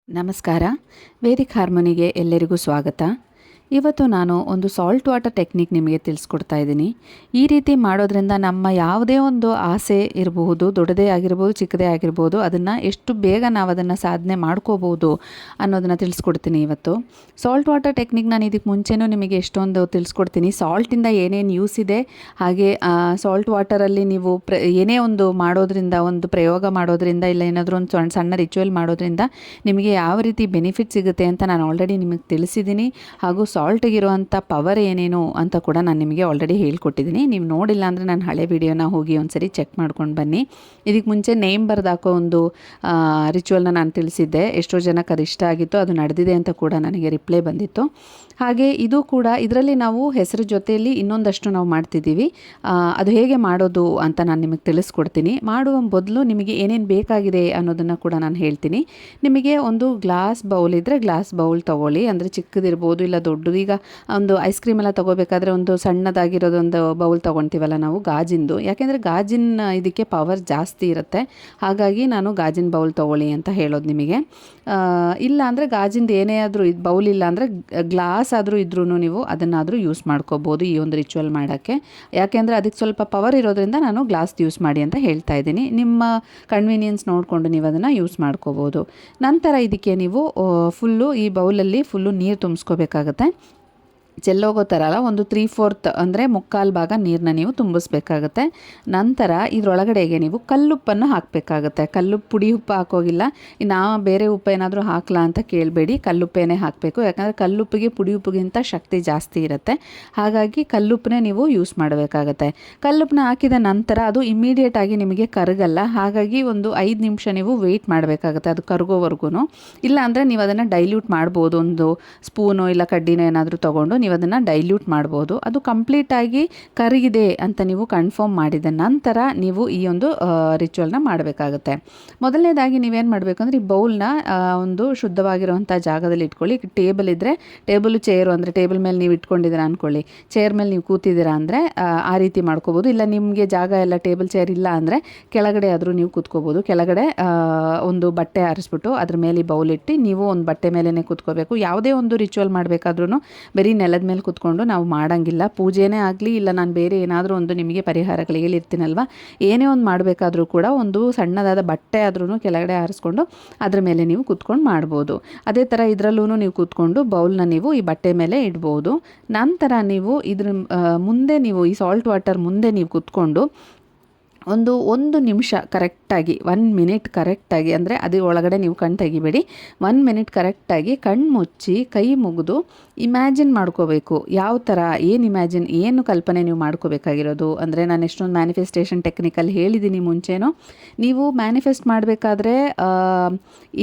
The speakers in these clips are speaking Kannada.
ನಮಸ್ಕಾರ. ವೇದಿಕ್ ಹಾರ್ಮೋನಿಗೆ ಎಲ್ಲರಿಗೂ ಸ್ವಾಗತ. ಇವತ್ತು ನಾನು ಒಂದು ಸಾಲ್ಟ್ ವಾಟರ್ ಟೆಕ್ನಿಕ್ ನಿಮಗೆ ತಿಳಿಸ್ಕೊಡ್ತಾ ಇದ್ದೀನಿ. ಈ ರೀತಿ ಮಾಡೋದ್ರಿಂದ ನಮ್ಮ ಯಾವುದೇ ಒಂದು ಆಸೆ ಇರಬಹುದು, ದೊಡ್ಡದೇ ಆಗಿರ್ಬೋದು, ಚಿಕ್ಕದೇ ಆಗಿರ್ಬೋದು, ಅದನ್ನು ಎಷ್ಟು ಬೇಗ ನಾವು ಅದನ್ನು ಸಾಧನೆ ಮಾಡ್ಕೋಬೋದು ಅನ್ನೋದನ್ನು ತಿಳಿಸ್ಕೊಡ್ತೀನಿ ಇವತ್ತು. ಸಾಲ್ಟ್ ವಾಟರ್ ಟೆಕ್ನಿಕ್ ನಾನು ಇದಕ್ಕೆ ಮುಂಚೆನೂ ನಿಮಗೆ ಎಷ್ಟೊಂದು ತಿಳಿಸ್ಕೊಡ್ತೀನಿ. ಸಾಲ್ಟಿಂದ ಏನೇನು ಯೂಸ್ ಇದೆ, ಹಾಗೆ ಸಾಲ್ಟ್ ವಾಟರಲ್ಲಿ ನೀವು ಏನೇ ಒಂದು ಮಾಡೋದ್ರಿಂದ, ಒಂದು ಪ್ರಯೋಗ ಮಾಡೋದ್ರಿಂದ, ಇಲ್ಲ ಏನಾದರೂ ಒಂದು ಸಣ್ಣ ರಿಚುವಲ್ ಮಾಡೋದ್ರಿಂದ ನಿಮಗೆ ಯಾವ ರೀತಿ ಬೆನಿಫಿಟ್ ಸಿಗುತ್ತೆ ಅಂತ ನಾನು ಆಲ್ರೆಡಿ ನಿಮಗೆ ತಿಳಿಸಿದ್ದೀನಿ. ಹಾಗೂ ಸಾಲ್ಟಿಗಿರುವಂಥ ಪವರ್ ಏನೇನು ಅಂತ ಕೂಡ ನಾನು ನಿಮಗೆ ಆಲ್ರೆಡಿ ಹೇಳ್ಕೊಟ್ಟಿದ್ದೀನಿ. ನೀವು ನೋಡಿಲ್ಲ ಅಂದರೆ ನಾನು ಹಳೆ ವಿಡಿಯೋನ ಹೋಗಿ ಒಂದ್ಸರಿ ಚೆಕ್ ಮಾಡ್ಕೊಂಡು ಬನ್ನಿ. ಇದಕ್ಕೆ ಮುಂಚೆ ನೇಮ್ ಬರೆದಾಕೋ ಒಂದು ರಿಚುವಲ್ನ ನಾನು ತಿಳಿಸಿದ್ದೆ. ಎಷ್ಟೋ ಜನಕ್ಕೆ ಅದು ಇಷ್ಟ ಆಗಿತ್ತು, ಅದು ನಡೆದಿದೆ ಅಂತ ಕೂಡ ನನಗೆ ರಿಪ್ಲೈ ಬಂದಿತ್ತು. ಹಾಗೆ ಇದು ಕೂಡ, ಇದರಲ್ಲಿ ನಾವು ಹೆಸರು ಜೊತೆಯಲ್ಲಿ ಇನ್ನೊಂದಷ್ಟು ನಾವು ಮಾಡ್ತಿದ್ದೀವಿ. ಅದು ಹೇಗೆ ಮಾಡೋದು ಅಂತ ನಾನು ನಿಮಗೆ ತಿಳಿಸ್ಕೊಡ್ತೀನಿ. ಮಾಡುವ ಮೊದಲು ನಿಮಗೆ ಏನೇನು ಬೇಕಾಗಿದೆ ಅನ್ನೋದನ್ನು ಕೂಡ ನಾನು ಹೇಳ್ತೀನಿ. ನಿಮಗೆ ಒಂದು ಗ್ಲಾಸ್ ಬೌಲ್ ಇದ್ದರೆ ಗ್ಲಾಸ್ ಬೌಲ್ ತೊಗೊಳ್ಳಿ. ಅಂದರೆ ಚಿಕ್ಕದಿರ್ಬೋದು, ಇಲ್ಲ ದೊಡ್ಡದು. ಈಗ ಒಂದು ಐಸ್ ಕ್ರೀಮ್ ಎಲ್ಲ ತೊಗೋಬೇಕಾದ್ರೆ ಒಂದು ಸಣ್ಣದಾಗಿರೋದೊಂದು ಬೌಲ್ ತೊಗೊಳ್ತೀವಲ್ಲ ನಾವು, ಗಾಜಿಂದು. ಯಾಕೆಂದರೆ ಗಾಜಿನ ಇದಕ್ಕೆ ಪವರ್ ಜಾಸ್ತಿ ಇರುತ್ತೆ. ಹಾಗಾಗಿ ನಾನು ಗಾಜಿನ ಬೌಲ್ ತೊಗೊಳ್ಳಿ ಅಂತ ಹೇಳೋದು ನಿಮಗೆ. ಇಲ್ಲ ಅಂದರೆ ಗಾಜಿಂದು ಏನೇ ಆದರೂ ಬೌಲ್ ಇಲ್ಲ ಅಂದರೆ ಗ್ಲಾಸ್ ಆದರೂ ಇದ್ರೂ ನೀವು ಅದನ್ನಾದರೂ ಯೂಸ್ ಮಾಡ್ಕೋಬೋದು ಈ ಒಂದು ರಿಚುವಲ್ ಮಾಡೋಕ್ಕೆ. ಯಾಕೆಂದರೆ ಅದಕ್ಕೆ ಸ್ವಲ್ಪ ಪವರ್ ಇರೋದ್ರಿಂದ ನಾನು ಗ್ಲಾಸ್ ಯೂಸ್ ಮಾಡಿ ಅಂತ ಹೇಳ್ತಾ ಇದ್ದೀನಿ. ನಿಮ್ಮ ಕನ್ವೀನಿಯನ್ಸ್ ನೋಡಿಕೊಂಡು ನೀವು ಅದನ್ನು ಯೂಸ್ ಮಾಡ್ಕೋಬೋದು. ನಂತರ ಇದಕ್ಕೆ ನೀವು ಫುಲ್ಲು ಈ ಬೌಲಲ್ಲಿ ಫುಲ್ಲು ನೀರು ತುಂಬಿಸ್ಕೋಬೇಕಾಗತ್ತೆ. ಚೆಲ್ಲೋಗೋ ಥರ ಅಲ್ಲ, ಒಂದು 3/4 ಅಂದರೆ ಮುಕ್ಕಾಲು ಭಾಗ ನೀರನ್ನ ನೀವು ತುಂಬಿಸ್ಬೇಕಾಗತ್ತೆ. ನಂತರ ಇದರೊಳಗಡೆಗೆ ನೀವು ಕಲ್ಲುಪ್ಪನ್ನು ಹಾಕಬೇಕಾಗತ್ತೆ. ಕಲ್ಲುಪ್ಪು, ಪುಡಿ ಉಪ್ಪು ಹಾಕೋಗಿಲ್ಲ. ಬೇರೆ ಉಪ್ಪು ಏನಾದರೂ ಹಾಕಲಾ ಅಂತ ಕೇಳಬೇಡಿ, ಕಲ್ಲುಪ್ಪೇನೆ ಹಾಕಬೇಕು. ಯಾಕಂದರೆ ಕಲ್ಲುಪ್ಪಿಗೆ ಪುಡಿ ಉಪ್ಪಿಗಿಂತ ಶಕ್ತಿ ಜಾಸ್ತಿ ಇರುತ್ತೆ. ಹಾಗಾಗಿ ಕಲ್ಲುಪ್ಪನ್ನೇ ನೀವು ಯೂಸ್ ಮಾಡಬೇಕಾಗತ್ತೆ. ಕಲ್ಲುಪ್ಪನ್ನ ಹಾಕಿದ ನಂತರ ಅದು ಇಮ್ಮಿಡಿಯೇಟಾಗಿ ನಿಮಗೆ ಕರಗಲ್ಲ. ಹಾಗಾಗಿ ಒಂದು 5 ನಿಮಿಷ ನೀವು ವೆಯ್ಟ್ ಮಾಡಬೇಕಾಗತ್ತೆ ಅದು ಕರಗೋವರೆಗೂ. ಇಲ್ಲ ಅಂದರೆ ನೀವು ಅದನ್ನು ಡೈಲ್ಯೂಟ್ ಮಾಡ್ಬೋದು. ಒಂದು ಸ್ಪೂನು ಇಲ್ಲ ಕಡ್ಡಿನೋ ಏನಾದರೂ ತೊಗೊಂಡು ನೀವು ಅದನ್ನು ಡೈಲ್ಯೂಟ್ ಮಾಡ್ಬೋದು. ಅದು ಕಂಪ್ಲೀಟಾಗಿ ಕರಗಿದೆ ಅಂತ ನೀವು ಕನ್ಫರ್ಮ್ ಮಾಡಿದ ನಂತರ ನೀವು ಈ ಒಂದು ರಿಚುವಲ್ನ ಮಾಡಬೇಕಾಗುತ್ತೆ. ಮೊದಲನೇದಾಗಿ ನೀವೇನು ಮಾಡಬೇಕು ಅಂದರೆ ಈ ಬೌಲ್ನ ಒಂದು ಶುದ್ಧವಾಗಿರುವಂಥ ಜಾಗದಲ್ಲಿ ಇಟ್ಕೊಳ್ಳಿ. ಟೇಬಲ್ ಇದ್ದರೆ ಟೇಬಲು, ಚೇರು ಅಂದರೆ ಟೇಬಲ್ ಮೇಲೆ ನೀವು ಇಟ್ಕೊಂಡಿದ್ದೀರಾ ಅಂದ್ಕೊಳ್ಳಿ, ಚೇರ್ ಮೇಲೆ ನೀವು ಕೂತಿದ್ದೀರಾ ಅಂದರೆ ಆ ರೀತಿ ಮಾಡ್ಕೋಬೋದು. ಇಲ್ಲ ನಿಮಗೆ ಜಾಗ ಎಲ್ಲ ಟೇಬಲ್ ಚೇರ್ ಇಲ್ಲ ಅಂದರೆ ಕೆಳಗಡೆ ಆದರೂ ನೀವು ಕೂತ್ಕೋಬೋದು. ಕೆಳಗಡೆ ಒಂದು ಬಟ್ಟೆ ಆರಿಸ್ಬಿಟ್ಟು ಅದ್ರ ಮೇಲೆ ಈ ಬೌಲ್ ಇಟ್ಟು ನೀವು ಒಂದು ಬಟ್ಟೆ ಮೇಲೇ ಕೂತ್ಕೋಬೇಕು. ಯಾವುದೇ ಒಂದು ರಿಚುವಲ್ ಮಾಡಬೇಕಾದ್ರೂ ಬರೀ ನೆಲದ ಮೇಲೆ ಕೂತ್ಕೊಂಡು ನಾವು ಮಾಡೋಂಗಿಲ್ಲ. ಪೂಜೆನೇ ಆಗಲಿ, ಇಲ್ಲ ನಾನು ಬೇರೆ ಏನಾದರೂ ಒಂದು ನಿಮಗೆ ಪರಿಹಾರಗಳು ಹೇಳಿರ್ತೀನಲ್ವ, ಏನೇ ಒಂದು ಮಾಡಬೇಕಾದ್ರೂ ಕೂಡ ಒಂದು ಸಣ್ಣದಾದ ಬಟ್ಟೆ ಆದ್ರೂ ಕೆಳಗಡೆ ಆರಿಸ್ಕೊಂಡು ಅದ್ರ ಮೇಲೆ ನೀವು ಕೂತ್ಕೊಂಡು ಮಾಡ್ಬೋದು. ಅದೇ ಥರ ಇದರಲ್ಲೂ ನೀವು ಕೂತ್ಕೊಂಡು ಬೌಲ್ನ ನೀವು ಈ ಬಟ್ಟೆ ಮೇಲೆ ಇಡ್ಬೋದು. ನಂತರ ನೀವು ಇದ್ರ ಮುಂದೆ ನೀವು ಈ ಸಾಲ್ಟ್ ವಾಟರ್ ಮುಂದೆ ನೀವು ಕೂತ್ಕೊಂಡು ಒಂದು ನಿಮಿಷ ಕರೆಕ್ಟಾಗಿ, 1 ಮಿನಿಟ್ ಕರೆಕ್ಟಾಗಿ, ಅಂದರೆ ಅದು ಒಳಗಡೆ ನೀವು ಕಣ್ಣು ತೆಗಿಬೇಡಿ, 1 ಮಿನಿಟ್ ಕರೆಕ್ಟಾಗಿ ಕಣ್ಣು ಮುಚ್ಚಿ ಕೈ ಮುಗಿದು ಇಮ್ಯಾಜಿನ್ ಮಾಡ್ಕೋಬೇಕು. ಯಾವ ಥರ, ಏನು ಕಲ್ಪನೆ ನೀವು ಮಾಡ್ಕೋಬೇಕಾಗಿರೋದು ಅಂದರೆ, ನಾನು ಎಷ್ಟೊಂದು ಮ್ಯಾನಿಫೆಸ್ಟೇಷನ್ ಟೆಕ್ನಿಕಲ್ಲಿ ಹೇಳಿದ್ದೀನಿ ಮುಂಚೆನೂ. ನೀವು ಮ್ಯಾನಿಫೆಸ್ಟ್ ಮಾಡಬೇಕಾದ್ರೆ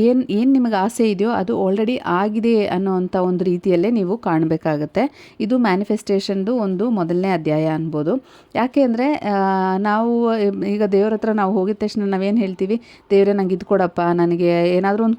ಏನು ನಿಮಗೆ ಆಸೆ ಇದೆಯೋ ಅದು ಆಲ್ರೆಡಿ ಆಗಿದೆ ಅನ್ನೋವಂಥ ಒಂದು ರೀತಿಯಲ್ಲೇ ನೀವು ಕಾಣಬೇಕಾಗತ್ತೆ. ಇದು ಮ್ಯಾನಿಫೆಸ್ಟೇಷನ್ದು ಒಂದು ಮೊದಲನೇ ಅಧ್ಯಾಯ ಅನ್ಬೋದು. ಯಾಕೆ ಅಂದರೆ ನಾವು ಈಗ ದೇವ್ರ ಹತ್ರ ನಾವು ಹೋಗಿದ ತಕ್ಷಣ ನಾವೇನು ಹೇಳ್ತೀವಿ, ದೇವರೇ ನಂಗೆ ಇದು ಕೊಡಪ್ಪ, ನನಗೆ ಏನಾದರೂ ಒಂದು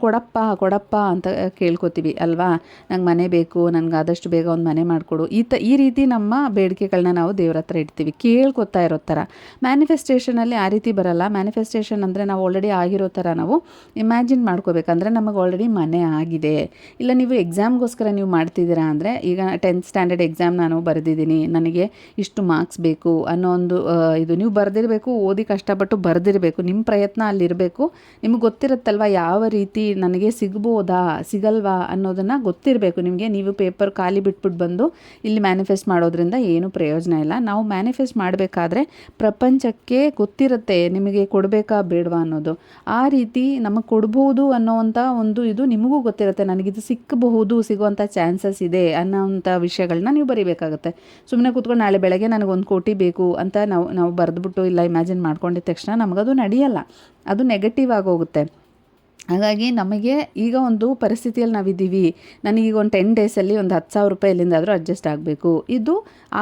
ಕೊಡಪ್ಪ ಅಂತ ಕೇಳ್ಕೊತೀವಿ ಅಲ್ವಾ. ನಂಗೆ ಮನೆ ಬೇಕು, ನನಗೆ ಆದಷ್ಟು ಬೇಗ ಒಂದು ಮನೆ ಮಾಡಿಕೊಡು, ಈ ರೀತಿ ನಮ್ಮ ಬೇಡಿಕೆಗಳನ್ನ ನಾವು ದೇವ್ರ ಹತ್ರ ಇಡ್ತೀವಿ, ಕೇಳ್ಕೊತಾ ಇರೋ ಥರ. ಮ್ಯಾನಿಫೆಸ್ಟೇಷನಲ್ಲಿ ಆ ರೀತಿ ಬರಲ್ಲ. ಮ್ಯಾನಿಫೆಸ್ಟೇಷನ್ ಅಂದರೆ ನಾವು ಆಲ್ರೆಡಿ ಆಗಿರೋ ಥರ ನಾವು ಇಮ್ಯಾಜಿನ್ ಮಾಡ್ಕೋಬೇಕಂದ್ರೆ ನಮಗೆ ಆಲ್ರೆಡಿ ಮನೆ ಆಗಿದೆ. ಇಲ್ಲ ನೀವು ಎಕ್ಸಾಮ್ಗೋಸ್ಕರ ನೀವು ಮಾಡ್ತಿದ್ದೀರಾ ಅಂದರೆ, ಈಗ 10th ಸ್ಟ್ಯಾಂಡರ್ಡ್ ಎಕ್ಸಾಮ್ ನಾನು ಬರೆದಿದ್ದೀನಿ, ನನಗೆ ಇಷ್ಟು ಮಾರ್ಕ್ಸ್ ಬೇಕು ಅನ್ನೋ ಒಂದು ಇದು ನೀವು ಬರೆದಿರಬೇಕು, ಓದಿ ಕಷ್ಟಪಟ್ಟು ಬರೆದಿರಬೇಕು, ನಿಮ್ಮ ಪ್ರಯತ್ನ ಅಲ್ಲಿರಬೇಕು. ನಿಮಗೆ ಗೊತ್ತಿರುತ್ತಲ್ವ ಯಾವ ರೀತಿ ನನಗೆ ಸಿಗ್ಬೋದಾ ಸಿಗಲ್ವಾ ಅನ್ನೋದನ್ನು ಗೊತ್ತಿರಬೇಕು ನಿಮಗೆ. ನೀವು ಪೇಪರ್ ಖಾಲಿ ಬಿಟ್ಬಿಟ್ಟು ಬಂದು ಇಲ್ಲಿ ಮ್ಯಾನಿಫೆಸ್ಟ್ ಮಾಡೋದ್ರಿಂದ ಏನು ಪ್ರಯೋಜನ ಇಲ್ಲ. ನಾವು ಮ್ಯಾನಿಫೆಸ್ಟ್ ಮಾಡಬೇಕಾದ್ರೆ ಪ್ರಪಂಚಕ್ಕೆ ಗೊತ್ತಿರುತ್ತೆ ನಿಮಗೆ ಕೊಡಬೇಕಾ ಬೇಡವಾ ಅನ್ನೋದು. ಆ ರೀತಿ ನಮಗೆ ಕೊಡ್ಬೋದು ಅನ್ನೋವಂಥ ಒಂದು ಇದು ನಿಮಗೂ ಗೊತ್ತಿರುತ್ತೆ, ನನಗಿದು ಸಿಗುವಂಥ ಚಾನ್ಸಸ್ ಇದೆ ಅನ್ನೋವಂಥ ವಿಷಯಗಳನ್ನ ನೀವು ಬರೀಬೇಕಾಗುತ್ತೆ. ಸುಮ್ಮನೆ ಕೂತ್ಕೊಂಡು ನಾಳೆ ಬೆಳಗ್ಗೆ ನನಗೆ 1 ಕೋಟಿ ಬೇಕು ಅಂತ ನಾವು ಬರೆದ್ಬಿಟ್ಟು ಇಲ್ಲ ಇಮ್ಯಾಜಿನ್ ಮಾಡ್ಕೊಂಡಿದ್ದ ತಕ್ಷಣ ನಮಗದು ನಡೆಯಲ್ಲ, ಅದು ನೆಗೆಟಿವ್ ಆಗೋಗುತ್ತೆ. ಹಾಗಾಗಿ ನಮಗೆ ಈಗ ಒಂದು ಪರಿಸ್ಥಿತಿಯಲ್ಲಿ ನಾವಿದ್ದೀವಿ, ನನಗೀಗ ಒಂದು 10 ಡೇಸಲ್ಲಿ ಒಂದು 10,000 ರೂಪಾಯಿ ಎಲ್ಲಿಂದಾದರೂ ಅಡ್ಜಸ್ಟ್ ಆಗಬೇಕು, ಇದು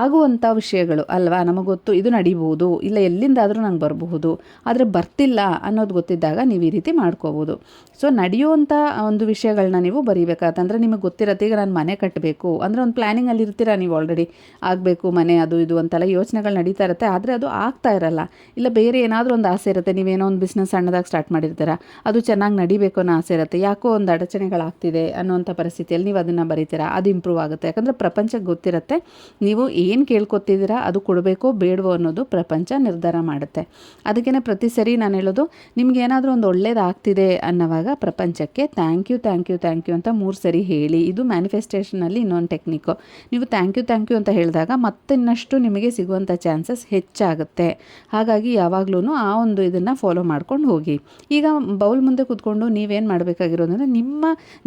ಆಗುವಂಥ ವಿಷಯಗಳು ಅಲ್ವಾ. ನಮಗೆ ಗೊತ್ತು ಇದು ನಡಿಬೋದು, ಇಲ್ಲ ಎಲ್ಲಿಂದಾದರೂ ನಂಗೆ ಬರಬಹುದು, ಆದರೆ ಬರ್ತಿಲ್ಲ ಅನ್ನೋದು ಗೊತ್ತಿದ್ದಾಗ ನೀವು ಈ ರೀತಿ ಮಾಡ್ಕೋಬೋದು. ಸೊ ನಡೆಯುವಂಥ ಒಂದು ವಿಷಯಗಳನ್ನ ನೀವು ಬರೀಬೇಕಾಗತ್ತಂದರೆ ನಿಮಗೆ ಗೊತ್ತಿರತ್ತೆ. ಈಗ ನಾನು ಮನೆ ಕಟ್ಟಬೇಕು ಅಂದರೆ ಒಂದು ಪ್ಲ್ಯಾನಿಂಗಲ್ಲಿ ಇರ್ತೀರಾ ನೀವು ಆಲ್ರೆಡಿ, ಆಗಬೇಕು ಮನೆ, ಅದು ಇದು ಅಂತೆಲ್ಲ ಯೋಚನೆಗಳು ನಡೀತಾ ಇರುತ್ತೆ, ಆದರೆ ಅದು ಆಗ್ತಾ ಇರಲ್ಲ. ಇಲ್ಲ ಬೇರೆ ಏನಾದರೂ ಒಂದು ಆಸೆ ಇರುತ್ತೆ, ನೀವೇನೋ ಒಂದು ಬಿಸ್ನೆಸ್ ಸಣ್ಣದಾಗಿ ಸ್ಟಾರ್ಟ್ ಮಾಡಿರ್ತೀರ, ಅದು ಚೆನ್ನಾಗಿ ಕಲಿಬೇಕು ಅನ್ನೋ ಆಸೆ ಇರುತ್ತೆ, ಯಾಕೋ ಒಂದು ಅಡಚಣೆಗಳಾಗ್ತಿದೆ ಅನ್ನೋಂಥ ಪರಿಸ್ಥಿತಿಯಲ್ಲಿ ನೀವು ಅದನ್ನು ಬರೀತೀರಾ, ಅದು ಇಂಪ್ರೂವ್ ಆಗುತ್ತೆ. ಯಾಕಂದರೆ ಪ್ರಪಂಚಕ್ಕೆ ಗೊತ್ತಿರುತ್ತೆ ನೀವು ಏನು ಕೇಳ್ಕೊತಿದ್ದೀರಾ ಅದು ಕೊಡಬೇಕೋ ಬೇಡವೋ ಅನ್ನೋದು ಪ್ರಪಂಚ ನಿರ್ಧಾರ ಮಾಡುತ್ತೆ. ಅದಕ್ಕೇ ಪ್ರತಿ ಸರಿ ನಾನು ಹೇಳೋದು, ನಿಮ್ಗೆ ಏನಾದರೂ ಒಂದು ಒಳ್ಳೇದಾಗ್ತಿದೆ ಅನ್ನೋವಾಗ ಪ್ರಪಂಚಕ್ಕೆ thank you thank you thank you ಅಂತ 3 ಸರಿ ಹೇಳಿ. ಇದು ಮ್ಯಾನಿಫೆಸ್ಟೇಷನಲ್ಲಿ ಇನ್ನೊಂದು ಟೆಕ್ನಿಕ್ಕು. ನೀವು ಥ್ಯಾಂಕ್ ಯು ಅಂತ ಹೇಳಿದಾಗ ಮತ್ತಿನ್ನಷ್ಟು ನಿಮಗೆ ಸಿಗುವಂಥ ಚಾನ್ಸಸ್ ಹೆಚ್ಚಾಗುತ್ತೆ. ಹಾಗಾಗಿ ಯಾವಾಗಲೂ ಆ ಒಂದು ಇದನ್ನು ಫಾಲೋ ಮಾಡ್ಕೊಂಡು ಹೋಗಿ. ಈಗ ಬೌಲ್ ಮುಂದೆ ಕೂತ್ಕೊಂಡು ನೀವೇನು ಮಾಡಬೇಕಾಗಿರೋದಂದರೆ ನಿಮ್ಮ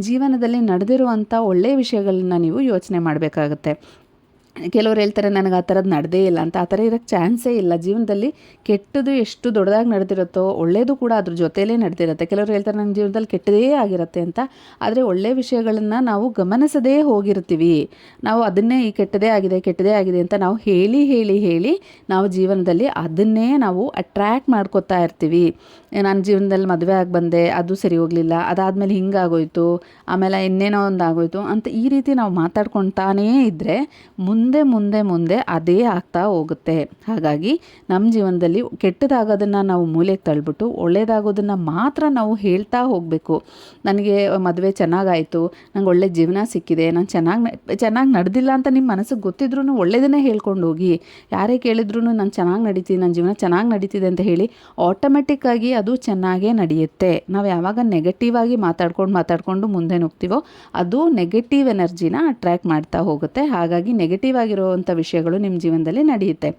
ಜೀವನದಲ್ಲಿ ನಡೆದಿರುವಂಥ ಒಳ್ಳೆಯ ವಿಷಯಗಳನ್ನ ನೀವು ಯೋಚನೆ ಮಾಡಬೇಕಾಗುತ್ತೆ. ಕೆಲವ್ರು ಹೇಳ್ತಾರೆ ನನಗೆ ಆ ಥರದ್ದು ನಡೆದೇ ಇಲ್ಲ ಅಂತ. ಆ ಥರ ಇರೋಕ್ಕೆ ಚಾನ್ಸೇ ಇಲ್ಲ. ಜೀವನದಲ್ಲಿ ಕೆಟ್ಟದ್ದು ಎಷ್ಟು ದೊಡ್ಡದಾಗಿ ನಡೆದಿರುತ್ತೋ ಒಳ್ಳೆಯದು ಕೂಡ ಅದ್ರ ಜೊತೆಯಲ್ಲೇ ನಡೆದಿರುತ್ತೆ. ಕೆಲವ್ರು ಹೇಳ್ತಾರೆ ನನ್ನ ಜೀವನದಲ್ಲಿ ಕೆಟ್ಟದೇ ಆಗಿರುತ್ತೆ ಅಂತ. ಆದರೆ ಒಳ್ಳೆಯ ವಿಷಯಗಳನ್ನು ನಾವು ಗಮನಿಸದೇ ಹೋಗಿರ್ತೀವಿ. ನಾವು ಅದನ್ನೇ ಈ ಕೆಟ್ಟದೇ ಆಗಿದೆ ಅಂತ ನಾವು ಹೇಳಿ ನಾವು ಜೀವನದಲ್ಲಿ ಅದನ್ನೇ ನಾವು ಅಟ್ರ್ಯಾಕ್ಟ್ ಮಾಡ್ಕೋತಾ ಇರ್ತೀವಿ. ನನ್ನ ಜೀವನದಲ್ಲಿ ಮದುವೆ ಆಗಿ ಬಂದೆ, ಅದು ಸರಿ ಹೋಗಲಿಲ್ಲ, ಅದಾದಮೇಲೆ ಹಿಂಗಾಗೋಯ್ತು, ಆಮೇಲೆ ಇನ್ನೇನೋ ಒಂದು ಆಗೋಯ್ತು ಅಂತ ಈ ರೀತಿ ನಾವು ಮಾತಾಡ್ಕೊತಾನೇ ಇದ್ದರೆ ಮುಂದೆ ಅದೇ ಆಗ್ತಾ ಹೋಗುತ್ತೆ. ಹಾಗಾಗಿ ನಮ್ಮ ಜೀವನದಲ್ಲಿ ಕೆಟ್ಟದಾಗೋದನ್ನು ನಾವು ಮೂಲೆಗೆ ತಳ್ಳಿಬಿಟ್ಟು ಒಳ್ಳೇದಾಗೋದನ್ನು ಮಾತ್ರ ನಾವು ಹೇಳ್ತಾ ಹೋಗಬೇಕು. ನನಗೆ ಮದುವೆ ಚೆನ್ನಾಗಾಯಿತು, ನಂಗೆ ಒಳ್ಳೆ ಜೀವನ ಸಿಕ್ಕಿದೆ, ನಾನು ಚೆನ್ನಾಗಿ ನಡೆದಿಲ್ಲ ಅಂತ ನಿಮ್ಮ ಮನಸ್ಸಿಗೆ ಗೊತ್ತಿದ್ರೂ ಒಳ್ಳೆಯದನ್ನೇ ಹೇಳ್ಕೊಂಡು ಹೋಗಿ. ಯಾರೇ ಕೇಳಿದ್ರೂ ನಾನು ಚೆನ್ನಾಗಿ ನಡೀತೀನಿ, ನನ್ನ ಜೀವನ ಚೆನ್ನಾಗಿ ನಡೀತಿದೆ ಅಂತ ಹೇಳಿ ಆಟೋಮೆಟಿಕ್ಕಾಗಿ ಅದು ಚೆನ್ನಾಗೇ ನಡೆಯುತ್ತೆ. ನಾವು ಯಾವಾಗ ನೆಗೆಟಿವ್ ಆಗಿ ಮಾತಾಡ್ಕೊಂಡು ಮುಂದೆ ನುಗ್ತೀವೋ ಅದು ನೆಗೆಟಿವ್ ಎನರ್ಜಿನ ಅಟ್ರ್ಯಾಕ್ಟ್ ಮಾಡ್ತಾ ಹೋಗುತ್ತೆ. ಹಾಗಾಗಿ ನೆಗೆಟಿವ್ ಆಗಿರುವಂಥ ವಿಷಯಗಳು ನಿಮ್ಮ ಜೀವನದಲ್ಲಿ ನಡೆಯುತ್ತೆ.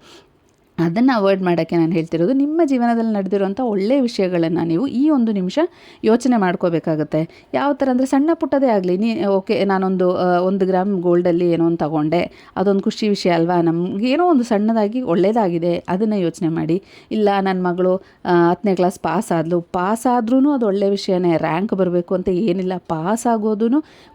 ಅದನ್ನು ಅವಾಯ್ಡ್ ಮಾಡೋಕ್ಕೆ ನಾನು ಹೇಳ್ತಿರೋದು, ನಿಮ್ಮ ಜೀವನದಲ್ಲಿ ನಡೆದಿರುವಂಥ ಒಳ್ಳೆಯ ವಿಷಯಗಳನ್ನು ನೀವು ಈ 1 ನಿಮಿಷ ಯೋಚನೆ ಮಾಡ್ಕೋಬೇಕಾಗುತ್ತೆ. ಯಾವ ಥರ ಅಂದರೆ ಸಣ್ಣ ಪುಟ್ಟದೇ ಆಗಲಿ, ಓಕೆ ನಾನೊಂದು 1 ಗ್ರಾಮ್ ಗೋಲ್ಡಲ್ಲಿ ಏನೋ ಒಂದು ತಗೊಂಡೆ, ಅದೊಂದು ಖುಷಿ ವಿಷಯ ಅಲ್ವಾ, ನಮ್ಗೆ ಏನೋ ಒಂದು ಸಣ್ಣದಾಗಿ ಒಳ್ಳೆಯದಾಗಿದೆ ಅದನ್ನು ಯೋಚನೆ ಮಾಡಿ. ಇಲ್ಲ ನನ್ನ ಮಗಳು 10ನೇ ಕ್ಲಾಸ್ ಪಾಸ್ ಆದ್ರೂ ಅದು ಒಳ್ಳೆಯ ವಿಷಯನೇ. ರ್ಯಾಂಕ್ ಬರಬೇಕು ಅಂತ ಏನಿಲ್ಲ, ಪಾಸ್ ಆಗೋದು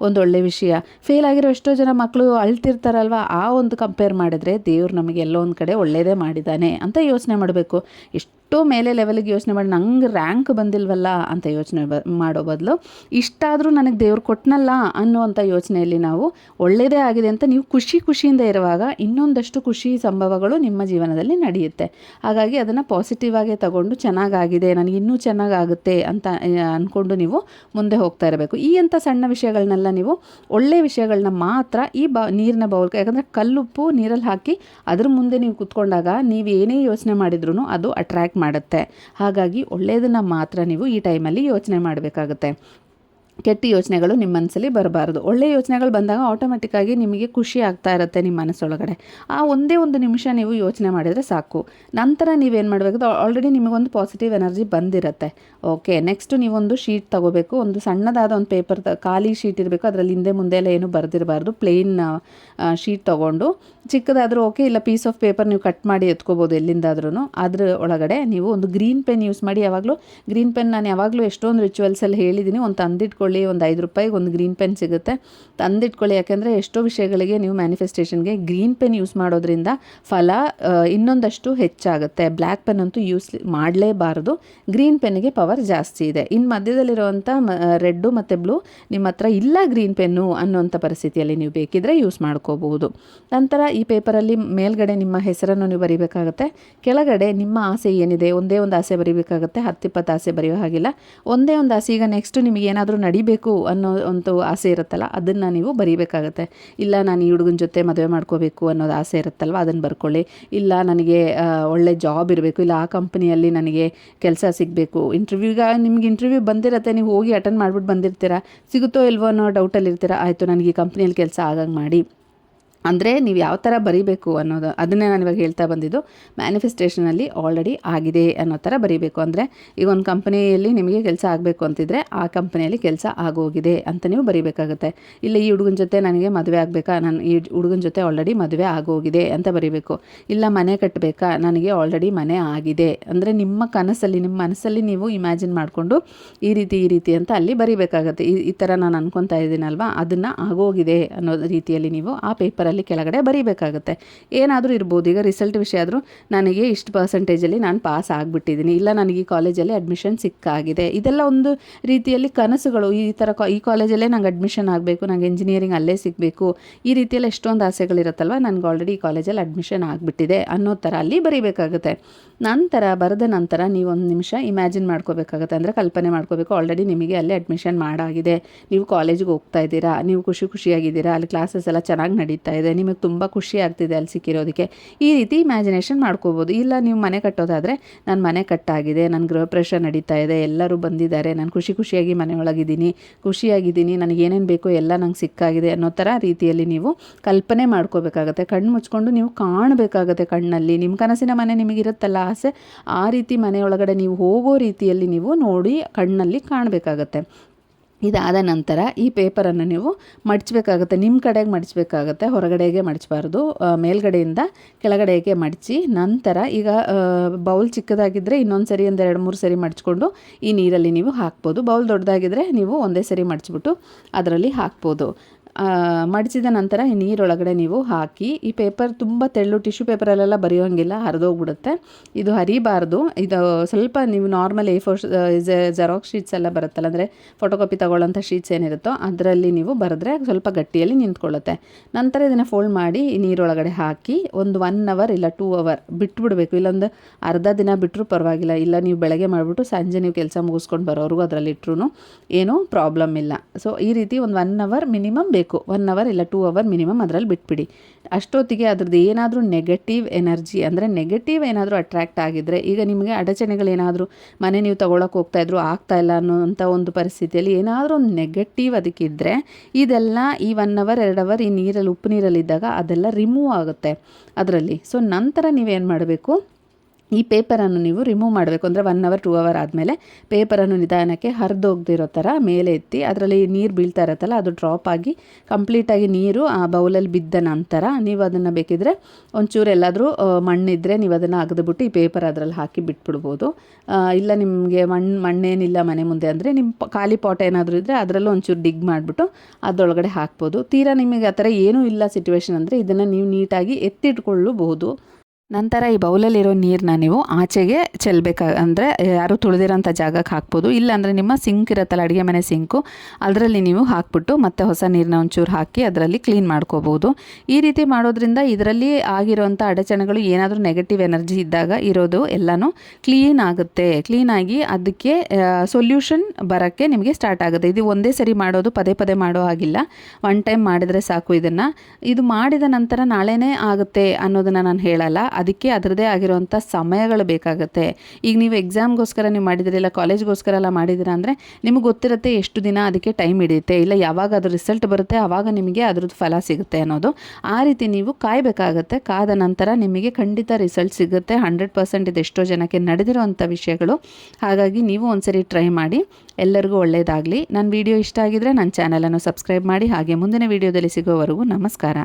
ಒಂದು ಒಳ್ಳೆಯ ವಿಷಯ. ಫೇಲ್ ಆಗಿರೋ ಎಷ್ಟೋ ಜನ ಮಕ್ಕಳು ಅಳ್ತಿರ್ತಾರಲ್ವ, ಆ ಒಂದು ಕಂಪೇರ್ ಮಾಡಿದ್ರೆ ದೇವ್ರು ನಮಗೆ ಎಲ್ಲೋ ಒಂದು ಕಡೆ ಒಳ್ಳೆಯದೇ ಮಾಡಿದ್ದಾನೆ ಅಂತ ಯೋಚನೆ ಮಾಡಬೇಕು. ಎಷ್ಟೋ ಮೇಲೆ ಲೆವೆಲಿಗೆ ಯೋಚನೆ ಮಾಡಿ ನಂಗೆ ರ್ಯಾಂಕ್ ಬಂದಿಲ್ವಲ್ಲ ಅಂತ ಯೋಚನೆ ಮಾಡೋ ಬದಲು ಇಷ್ಟಾದರೂ ನನಗೆ ದೇವ್ರು ಕೊಟ್ಟನಲ್ಲ ಅನ್ನುವಂಥ ಯೋಚನೆಯಲ್ಲಿ ನಾವು ಒಳ್ಳೆಯದೇ ಆಗಿದೆ ಅಂತ ನೀವು ಖುಷಿಯಿಂದ ಇರುವಾಗ ಇನ್ನೊಂದಷ್ಟು ಖುಷಿ ಸಂಭವಗಳು ನಿಮ್ಮ ಜೀವನದಲ್ಲಿ ನಡೆಯುತ್ತೆ. ಹಾಗಾಗಿ ಅದನ್ನು ಪಾಸಿಟಿವ್ ಆಗೇ ತಗೊಂಡು ಚೆನ್ನಾಗಾಗಿದೆ, ನನಗೆ ಇನ್ನೂ ಚೆನ್ನಾಗಾಗುತ್ತೆ ಅಂತ ಅಂದ್ಕೊಂಡು ನೀವು ಮುಂದೆ ಹೋಗ್ತಾ ಇರಬೇಕು. ಈ ಅಂಥ ಸಣ್ಣ ವಿಷಯಗಳನ್ನೆಲ್ಲ ನೀವು ಒಳ್ಳೆಯ ವಿಷಯಗಳನ್ನ ಮಾತ್ರ ಈ ನೀರಿನ ಬೌಲ್, ಯಾಕಂದರೆ ಕಲ್ಲುಪ್ಪು ನೀರಲ್ಲಿ ಹಾಕಿ ಅದ್ರ ಮುಂದೆ ನೀವು ಕೂತ್ಕೊಂಡಾಗ ನೀವು ಏನೇ ಯೋಚನೆ ಮಾಡಿದ್ರೂ ಅದು ಅಟ್ರ್ಯಾಕ್ಟ್ ಮಾಡುತ್ತೆ. ಹಾಗಾಗಿ ಒಳ್ಳೆಯದನ್ನು ಮಾತ್ರ ನೀವು ಈ ಟೈಮಲ್ಲಿ ಯೋಚನೆ ಮಾಡಬೇಕಾಗುತ್ತೆ. ಕೆಟ್ಟ ಯೋಚನೆಗಳು ನಿಮ್ಮ ಮನಸ್ಸಲ್ಲಿ ಬರಬಾರ್ದು. ಒಳ್ಳೆಯ ಯೋಚನೆಗಳು ಬಂದಾಗ ಆಟೋಮೆಟಿಕ್ಕಾಗಿ ನಿಮಗೆ ಖುಷಿ ಆಗ್ತಾ ಇರುತ್ತೆ ನಿಮ್ಮ ಮನಸ್ಸೊಳಗಡೆ. ಆ ಒಂದೇ 1 ನಿಮಿಷ ನೀವು ಯೋಚನೆ ಮಾಡಿದರೆ ಸಾಕು. ನಂತರ ನೀವೇನು ಮಾಡಬೇಕು, ಆಲ್ರೆಡಿ ನಿಮಗೊಂದು ಪಾಸಿಟಿವ್ ಎನರ್ಜಿ ಬಂದಿರುತ್ತೆ. ಓಕೆ, ನೆಕ್ಸ್ಟು ನೀವೊಂದು ಶೀಟ್ ತೊಗೋಬೇಕು. ಒಂದು ಸಣ್ಣದಾದ ಒಂದು ಪೇಪರ್, ಖಾಲಿ ಶೀಟ್ ಇರಬೇಕು, ಅದರಲ್ಲಿ ಹಿಂದೆ ಮುಂದೆ ಎಲ್ಲ ಏನು ಬರೆದಿರಬಾರ್ದು. ಪ್ಲೇನ್ ಶೀಟ್ ತೊಗೊಂಡು, ಚಿಕ್ಕದಾದರೂ ಓಕೆ, ಇಲ್ಲ ಪೀಸ್ ಆಫ್ ಪೇಪರ್ ನೀವು ಕಟ್ ಮಾಡಿ ಎತ್ಕೋಬೋದು ಎಲ್ಲಿಂದಾದ್ರೂ. ಅದ್ರ ಒಳಗಡೆ ನೀವು ಒಂದು ಗ್ರೀನ್ ಪೆನ್ ಯೂಸ್ ಮಾಡಿ. ಯಾವಾಗಲೂ ಗ್ರೀನ್ ಪೆನ್ ನಾನು ಯಾವಾಗಲೂ ಎಷ್ಟೊಂದು ರಿಚುವಲ್ಸಲ್ಲಿ ಹೇಳಿದ್ದೀನಿ, ಒಂದು ತಂದಿಟ್ಕೊಳ್ಳಿ. ಒಂದು 5 ರೂಪಾಯಿಗೆ ಒಂದು ಗ್ರೀನ್ ಪೆನ್ ಸಿಗುತ್ತೆ, ತಂದಿಟ್ಕೊಳ್ಳಿ. ಯಾಕೆಂದರೆ ಎಷ್ಟೋ ವಿಷಯಗಳಿಗೆ ನೀವು ಮ್ಯಾನಿಫೆಸ್ಟೇಷನ್ಗೆ ಗ್ರೀನ್ ಪೆನ್ ಯೂಸ್ ಮಾಡೋದ್ರಿಂದ ಫಲ ಇನ್ನೊಂದಷ್ಟು ಹೆಚ್ಚಾಗುತ್ತೆ. ಬ್ಲ್ಯಾಕ್ ಪೆನ್ ಅಂತೂ ಯೂಸ್ ಮಾಡಲೇಬಾರದು, ಗ್ರೀನ್ ಪೆನ್ನಿಗೆ ಪವರ್ ಜಾಸ್ತಿ ಇದೆ. ಇನ್ನು ಮಧ್ಯದಲ್ಲಿರುವಂಥ ರೆಡ್ಡು ಮತ್ತು ಬ್ಲೂ ನಿಮ್ಮ ಹತ್ರ ಇಲ್ಲ ಗ್ರೀನ್ ಪೆನ್ನು ಅನ್ನೋಂಥ ಪರಿಸ್ಥಿತಿಯಲ್ಲಿ ನೀವು ಬೇಕಿದ್ರೆ ಯೂಸ್ ಮಾಡ್ಕೋಬಹುದು. ನಂತರ ಈ ಪೇಪರಲ್ಲಿ ಮೇಲ್ಗಡೆ ನಿಮ್ಮ ಹೆಸರನ್ನು ನೀವು ಬರೀಬೇಕಾಗುತ್ತೆ, ಕೆಳಗಡೆ ನಿಮ್ಮ ಆಸೆ ಏನಿದೆ ಒಂದೇ ಒಂದು ಆಸೆ ಬರೀಬೇಕಾಗುತ್ತೆ. 10-20 ಆಸೆ ಬರೆಯೋ ಹಾಗಿಲ್ಲ, ಒಂದೇ ಒಂದು ಆಸೆ. ಈಗ ನೆಕ್ಸ್ಟ್ ನಿಮಗೆ ಏನಾದರೂ ನಡಿಬೇಕು ಅನ್ನೋ ಒಂದು ಆಸೆ ಇರುತ್ತಲ್ಲ, ಅದನ್ನು ನೀವು ಬರೀಬೇಕಾಗತ್ತೆ. ಇಲ್ಲ ನಾನು ಈ ಹುಡುಗನ ಜೊತೆ ಮದುವೆ ಮಾಡ್ಕೋಬೇಕು ಅನ್ನೋದು ಆಸೆ ಇರುತ್ತಲ್ವ, ಅದನ್ನು ಬರ್ಕೊಳ್ಳಿ. ಇಲ್ಲ ನನಗೆ ಒಳ್ಳೆ ಜಾಬ್ ಇರಬೇಕು, ಇಲ್ಲ ಆ ಕಂಪ್ನಿಯಲ್ಲಿ ನನಗೆ ಕೆಲಸ ಸಿಗಬೇಕು. ನಿಮ್ಗೆ ಇಂಟರ್ವ್ಯೂ ಬಂದಿರತ್ತೆ, ನೀವು ಹೋಗಿ ಅಟೆಂಡ್ ಮಾಡಿಬಿಟ್ಟು ಬಂದಿರ್ತೀರಾ, ಸಿಗುತ್ತೋ ಇಲ್ವೋ ಅನ್ನೋ ಡೌಟಲ್ಲಿ ಇರ್ತೀರಾ. ಆಯಿತು ನನಗೆ ಈ ಕಂಪ್ನಿಯಲ್ಲಿ ಕೆಲಸ ಆಗಂಗೆ ಮಾಡಿ. ಅಂದರೆ ನೀವು ಯಾವ ಥರ ಬರೀಬೇಕು ಅನ್ನೋದು, ಅದನ್ನೇ ನಾನು ಇವಾಗ ಹೇಳ್ತಾ ಬಂದಿದ್ದು. ಮ್ಯಾನಿಫೆಸ್ಟೇಷನಲ್ಲಿ ಆಲ್ರೆಡಿ ಆಗಿದೆ ಅನ್ನೋ ಥರ ಬರೀಬೇಕು. ಅಂದರೆ ಈಗ ಒಂದು ಕಂಪನಿಯಲ್ಲಿ ನಿಮಗೆ ಕೆಲಸ ಆಗಬೇಕು ಅಂತಿದ್ರೆ ಆ ಕಂಪನಿಯಲ್ಲಿ ಕೆಲಸ ಆಗೋಗಿದೆ ಅಂತ ನೀವು ಬರೀಬೇಕಾಗುತ್ತೆ. ಇಲ್ಲ ಈ ಹುಡುಗನ ಜೊತೆ ನನಗೆ ಮದುವೆ ಆಗಬೇಕಾ, ನಾನು ಈ ಹುಡುಗನ ಜೊತೆ ಆಲ್ರೆಡಿ ಮದುವೆ ಆಗೋಗಿದೆ ಅಂತ ಬರೀಬೇಕು. ಇಲ್ಲ ಮನೆ ಕಟ್ಟಬೇಕಾ, ನನಗೆ ಆಲ್ರೆಡಿ ಮನೆ ಆಗಿದೆ. ಅಂದರೆ ನಿಮ್ಮ ಕನಸಲ್ಲಿ, ನಿಮ್ಮ ಮನಸ್ಸಲ್ಲಿ ನೀವು ಇಮ್ಯಾಜಿನ್ ಮಾಡಿಕೊಂಡು ಈ ರೀತಿ ಅಂತ ಅಲ್ಲಿ ಬರೀಬೇಕಾಗತ್ತೆ. ಈ ಥರ ನಾನು ಅನ್ಕೊತಾ ಇದ್ದೀನಲ್ವ, ಅದನ್ನು ಆಗೋಗಿದೆ ಅನ್ನೋ ರೀತಿಯಲ್ಲಿ ನೀವು ಆ ಪೇಪರ್ ಅದರಲ್ಲಿ ಕೆಳಗಡೆ ಬರೀಬೇಕಾಗುತ್ತೆ. ಏನಾದರೂ ಇರ್ಬೋದು, ಈಗ ರಿಸಲ್ಟ್ ವಿಷಯ ಆದರೂ ನನಗೆ ಇಷ್ಟು ಪರ್ಸೆಂಟೇಜಲ್ಲಿ ನಾನು ಪಾಸ್ ಆಗಿಬಿಟ್ಟಿದ್ದೀನಿ, ಇಲ್ಲ ನನಗೆ ಈ ಕಾಲೇಜಲ್ಲಿ ಅಡ್ಮಿಷನ್ ಸಿಕ್ಕಾಗಿದೆ. ಇದೆಲ್ಲ ಒಂದು ರೀತಿಯಲ್ಲಿ ಕನಸುಗಳು. ಈ ಥರ ಈ ಕಾಲೇಜಲ್ಲೇ ನಂಗೆ ಅಡ್ಮಿಷನ್ ಆಗಬೇಕು, ನಂಗೆ ಇಂಜಿನಿಯರಿಂಗ್ ಅಲ್ಲೇ ಸಿಗಬೇಕು, ಈ ರೀತಿಯಲ್ಲಿ ಎಷ್ಟೊಂದು ಆಸೆಗಳಿರುತ್ತಲ್ವ. ನನಗೆ ಆಲ್ರೆಡಿ ಈ ಕಾಲೇಜಲ್ಲಿ ಅಡ್ಮಿಷನ್ ಆಗಿಬಿಟ್ಟಿದೆ ಅನ್ನೋ ಥರ ಅಲ್ಲಿ ಬರೀಬೇಕಾಗುತ್ತೆ. ನಂತರ ಬರೆದ ನಂತರ ನೀವು ಒಂದು ನಿಮಿಷ ಇಮ್ಯಾಜಿನ್ ಮಾಡ್ಕೋಬೇಕಾಗುತ್ತೆ, ಅಂದರೆ ಕಲ್ಪನೆ ಮಾಡ್ಕೋಬೇಕು. ಆಲ್ರೆಡಿ ನಿಮಗೆ ಅಲ್ಲಿ ಅಡ್ಮಿಷನ್ ಮಾಡಾಗಿದೆ, ನೀವು ಕಾಲೇಜಿಗೆ ಹೋಗ್ತಾ ಇದ್ದೀರಾ, ನೀವು ಖುಷಿಯಾಗಿದ್ದೀರಾ, ಅಲ್ಲಿ ಕ್ಲಾಸಸ್ ಎಲ್ಲ ಚೆನ್ನಾಗಿ ನಡೀತಾ ಇದೆ, ನಿಮಗೆ ತುಂಬ ಖುಷಿ ಆಗ್ತಿದೆ ಅಲ್ಲಿ ಸಿಕ್ಕಿರೋದಕ್ಕೆ. ಈ ರೀತಿ ಇಮ್ಯಾಜಿನೇಷನ್ ಮಾಡ್ಕೋಬೋದು. ಇಲ್ಲ ನೀವು ಮನೆ ಕಟ್ಟೋದಾದರೆ, ನಾನು ಮನೆ ಕಟ್ಟಾಗಿದೆ, ನನ್ನ ಗೃಹ ಪ್ರವೇಶ ನಡೀತಾ ಇದೆ, ಎಲ್ಲರೂ ಬಂದಿದ್ದಾರೆ, ನಾನು ಖುಷಿಯಾಗಿ ಮನೆಯೊಳಗಿದ್ದೀನಿ, ಖುಷಿಯಾಗಿದ್ದೀನಿ, ನನಗೆ ಏನೇನು ಬೇಕೋ ಎಲ್ಲ ನಂಗೆ ಸಿಕ್ಕಾಗಿದೆ ಅನ್ನೋ ಥರ ರೀತಿಯಲ್ಲಿ ನೀವು ಕಲ್ಪನೆ ಮಾಡ್ಕೋಬೇಕಾಗತ್ತೆ. ಕಣ್ಣು ಮುಚ್ಕೊಂಡು ನೀವು ಕಾಣಬೇಕಾಗತ್ತೆ ಕಣ್ಣಲ್ಲಿ. ನಿಮ್ಮ ಕನಸಿನ ಮನೆ ನಿಮಗಿರುತ್ತಲ್ಲ ಆಸೆ, ಆ ರೀತಿ ಮನೆಯೊಳಗಡೆ ನೀವು ಹೋಗೋ ರೀತಿಯಲ್ಲಿ ನೀವು ನೋಡಿ ಕಣ್ಣಲ್ಲಿ ಕಾಣಬೇಕಾಗತ್ತೆ. ಇದಾದ ನಂತರ ಈ ಪೇಪರನ್ನು ನೀವು ಮಡಚಬೇಕಾಗುತ್ತೆ. ನಿಮ್ಮ ಕಡೆಗೆ ಮಡಚಬೇಕಾಗತ್ತೆ, ಹೊರಗಡೆಗೆ ಮಡಚಬಾರ್ದು. ಮೇಲ್ಗಡೆಯಿಂದ ಕೆಳಗಡೆಗೆ ಮಡಚಿ ನಂತರ ಈಗ ಬೌಲ್ ಚಿಕ್ಕದಾಗಿದ್ದರೆ ಇನ್ನೊಂದು ಸರಿ ಒಂದು 2-3 ಸರಿ ಮಡಚ್ಕೊಂಡು ಈ ನೀರಲ್ಲಿ ನೀವು ಹಾಕ್ಬೋದು. ಬೌಲ್ ದೊಡ್ಡದಾಗಿದ್ದರೆ ನೀವು ಒಂದೇ ಸರಿ ಮಡಚ್ಬಿಟ್ಟು ಅದರಲ್ಲಿ ಹಾಕ್ಬೋದು. ಮಡಚಿದ ನಂತರ ಈ ನೀರೊಳಗಡೆ ನೀವು ಹಾಕಿ, ಈ ಪೇಪರ್ ತುಂಬ ತೆಳ್ಳು, ಟಿಶ್ಯೂ ಪೇಪರಲ್ಲೆಲ್ಲ ಬರೆಯೋಂಗಿಲ್ಲ, ಹರಿದೋಗ್ಬಿಡುತ್ತೆ. ಇದು ಹರಿಬಾರ್ದು. ಇದು ಸ್ವಲ್ಪ ನೀವು ನಾರ್ಮಲ್ A4 ಜೆರಾಕ್ಸ್ ಶೀಟ್ಸ್ ಎಲ್ಲ ಬರುತ್ತಲ್ಲ, ಅಂದರೆ ಫೋಟೋಕಾಪಿ ತಗೊಳ್ಳೋಂಥ ಶೀಟ್ಸ್ ಏನಿರುತ್ತೋ ಅದರಲ್ಲಿ ನೀವು ಬರೆದ್ರೆ ಸ್ವಲ್ಪ ಗಟ್ಟಿಯಲ್ಲಿ ನಿಂತ್ಕೊಳ್ಳುತ್ತೆ. ನಂತರ ಇದನ್ನು ಫೋಲ್ಡ್ ಮಾಡಿ ಈ ನೀರೊಳಗಡೆ ಹಾಕಿ ಒಂದು 1 ಅವರ್ ಇಲ್ಲ 2 ಅವರ್ ಬಿಟ್ಬಿಡಬೇಕು. ಇಲ್ಲೊಂದು ಅರ್ಧ ದಿನ ಬಿಟ್ಟರು ಪರವಾಗಿಲ್ಲ, ಇಲ್ಲ ನೀವು ಬೆಳಗ್ಗೆ ಮಾಡಿಬಿಟ್ಟು ಸಂಜೆ ನೀವು ಕೆಲಸ ಮುಗಿಸ್ಕೊಂಡು ಬರೋವರೆಗೂ ಅದರಲ್ಲಿ ಇಟ್ಟರು ಏನೂ ಪ್ರಾಬ್ಲಮ್ ಇಲ್ಲ. ಸೊ ಈ ರೀತಿ ಒಂದು 1 ಅವರ್ ಮಿನಿಮಮ್ ಬೇಕು, 1 ಅವರ್ ಇಲ್ಲ 2 ಅವರ್ ಮಿನಿಮಮ್ ಅದರಲ್ಲಿ ಬಿಟ್ಬಿಡಿ. ಅಷ್ಟೊತ್ತಿಗೆ ಅದ್ರದ್ದು ಏನಾದರೂ ನೆಗೆಟಿವ್ ಎನರ್ಜಿ, ಅಂದರೆ ನೆಗೆಟಿವ್ ಏನಾದರೂ ಅಟ್ರ್ಯಾಕ್ಟ್ ಆಗಿದ್ದರೆ, ಈಗ ನಿಮಗೆ ಅಡಚಣೆಗಳೇನಾದರೂ ಮನೆ ನೀವು ತೊಗೊಳಕ್ಕೆ ಹೋಗ್ತಾಯಿದ್ರು ಆಗ್ತಾ ಇಲ್ಲ ಅನ್ನೋಂಥ ಒಂದು ಪರಿಸ್ಥಿತಿಯಲ್ಲಿ ಏನಾದರೂ ಒಂದು ನೆಗೆಟಿವ್ ಅದಕ್ಕಿದ್ದರೆ ಇದೆಲ್ಲ ಈ 1 ಅವರ್ 2 ಅವರ್ ಈ ನೀರಲ್ಲಿ, ಉಪ್ಪು ನೀರಲ್ಲಿದ್ದಾಗ ಅದೆಲ್ಲ ರಿಮೂವ್ ಆಗುತ್ತೆ ಅದರಲ್ಲಿ. ಸೊ ನಂತರ ನೀವೇನು ಮಾಡಬೇಕು, ಈ ಪೇಪರನ್ನು ನೀವು ರಿಮೂವ್ ಮಾಡಬೇಕು. ಅಂದರೆ 1 ಅವರ್ 2 ಅವರ್ ಆದಮೇಲೆ ಪೇಪರನ್ನು ನಿಧಾನಕ್ಕೆ ಹರಿದೋಗ್ದಿರೋ ಥರ ಮೇಲೆ ಎತ್ತಿ, ಅದರಲ್ಲಿ ನೀರು ಬೀಳ್ತಾ ಇರುತ್ತಲ್ಲ ಅದು ಡ್ರಾಪ್ ಆಗಿ ಕಂಪ್ಲೀಟಾಗಿ ನೀರು ಆ ಬೌಲಲ್ಲಿ ಬಿದ್ದ ನಂತರ ನೀವು ಅದನ್ನು ಬೇಕಿದ್ರೆ ಒಂಚೂರು ಎಲ್ಲಾದರೂ ಮಣ್ಣಿದ್ದರೆ ನೀವು ಅದನ್ನು ಅಗೆದುಬಿಟ್ಟು ಈ ಪೇಪರ್ ಅದರಲ್ಲಿ ಹಾಕಿ ಬಿಟ್ಬಿಡ್ಬೋದು. ಇಲ್ಲ ನಿಮಗೆ ಮಣ್ಣೇನಿಲ್ಲ ಮನೆ ಮುಂದೆ ಅಂದರೆ ನಿಮ್ಮ ಖಾಲಿ ಪಾಟ್ ಏನಾದರೂ ಇದ್ದರೆ ಅದರಲ್ಲೂ ಒಂಚೂರು ಡಿಗ್ ಮಾಡಿಬಿಟ್ಟು ಅದರೊಳಗಡೆ ಹಾಕ್ಬೋದು. ತೀರಾ ನಿಮಗೆ ಆ ಥರ ಏನೂ ಇಲ್ಲ ಸಿಚುವೇಶನ್ ಅಂದರೆ ಇದನ್ನು ನೀವು ನೀಟಾಗಿ ಎತ್ತಿಟ್ಕೊಳ್ಳಬಹುದು. ನಂತರ ಈ ಬೌಲಲ್ಲಿರೋ ನೀರನ್ನ ನೀವು ಆಚೆಗೆ ಅಂದರೆ ಯಾರು ತುಳಿದಿರೋಂಥ ಜಾಗಕ್ಕೆ ಹಾಕ್ಬೋದು. ಇಲ್ಲಾಂದರೆ ನಿಮ್ಮ ಸಿಂಕ್ ಇರುತ್ತಲ್ಲ, ಅಡುಗೆ ಮನೆ ಸಿಂಕು, ಅದರಲ್ಲಿ ನೀವು ಹಾಕ್ಬಿಟ್ಟು ಮತ್ತೆ ಹೊಸ ನೀರನ್ನ ಒಂಚೂರು ಹಾಕಿ ಅದರಲ್ಲಿ ಕ್ಲೀನ್ ಮಾಡ್ಕೋಬೋದು. ಈ ರೀತಿ ಮಾಡೋದ್ರಿಂದ ಇದರಲ್ಲಿ ಆಗಿರೋಂಥ ಅಡಚಣೆಗಳು, ಏನಾದರೂ ನೆಗೆಟಿವ್ ಎನರ್ಜಿ ಇದ್ದಾಗ ಇರೋದು ಎಲ್ಲನೂ ಕ್ಲೀನ್ ಆಗುತ್ತೆ. ಕ್ಲೀನಾಗಿ ಅದಕ್ಕೆ ಸೊಲ್ಯೂಷನ್ ಬರೋಕ್ಕೆ ನಿಮಗೆ ಸ್ಟಾರ್ಟ್ ಆಗುತ್ತೆ. ಇದು ಒಂದೇ ಸರಿ ಮಾಡೋದು, ಪದೇ ಮಾಡೋ ಹಾಗಿಲ್ಲ, 1 ಟೈಮ್ ಮಾಡಿದರೆ ಸಾಕು. ಇದು ಮಾಡಿದ ನಂತರ ನಾಳೆನೇ ಆಗುತ್ತೆ ಅನ್ನೋದನ್ನು ನಾನು ಹೇಳಲ್ಲ. ಅದಕ್ಕೆ ಅದರದೇ ಆಗಿರುವಂಥ ಸಮಯಗಳು ಬೇಕಾಗುತ್ತೆ. ಈಗ ನೀವು ಎಕ್ಸಾಮ್ಗೋಸ್ಕರ ನೀವು ಮಾಡಿದಿರಲ್ಲ, ಕಾಲೇಜ್ಗೋಸ್ಕರ ಎಲ್ಲ ಮಾಡಿದಿರ ಅಂದರೆ ನಿಮಗೆ ಗೊತ್ತಿರುತ್ತೆ ಎಷ್ಟು ದಿನ ಅದಕ್ಕೆ ಟೈಮ್ ಹಿಡಿಯುತ್ತೆ, ಇಲ್ಲ ಯಾವಾಗ ಅದು ರಿಸಲ್ಟ್ ಬರುತ್ತೆ ಆವಾಗ ನಿಮಗೆ ಅದ್ರದ್ದು ಫಲ ಸಿಗುತ್ತೆ ಅನ್ನೋದು. ಆ ರೀತಿ ನೀವು ಕಾಯಬೇಕಾಗತ್ತೆ. ಕಾದ ನಂತರ ನಿಮಗೆ ಖಂಡಿತ ರಿಸಲ್ಟ್ ಸಿಗುತ್ತೆ 100%. ಇದು ಎಷ್ಟೋ ಜನಕ್ಕೆ ನಡೆದಿರೋವಂಥ ವಿಷಯಗಳು. ಹಾಗಾಗಿ ನೀವು ಒಂದ್ಸರಿ ಟ್ರೈ ಮಾಡಿ. ಎಲ್ಲರಿಗೂ ಒಳ್ಳೆಯದಾಗಲಿ. ನನ್ನ ವಿಡಿಯೋ ಇಷ್ಟ ಆಗಿದ್ರೆ ನನ್ನ ಚಾನಲನ್ನು ಸಬ್ಸ್ಕ್ರೈಬ್ ಮಾಡಿ. ಹಾಗೆ ಮುಂದಿನ ವಿಡಿಯೋದಲ್ಲಿ ಸಿಗೋವರೆಗೂ ನಮಸ್ಕಾರ.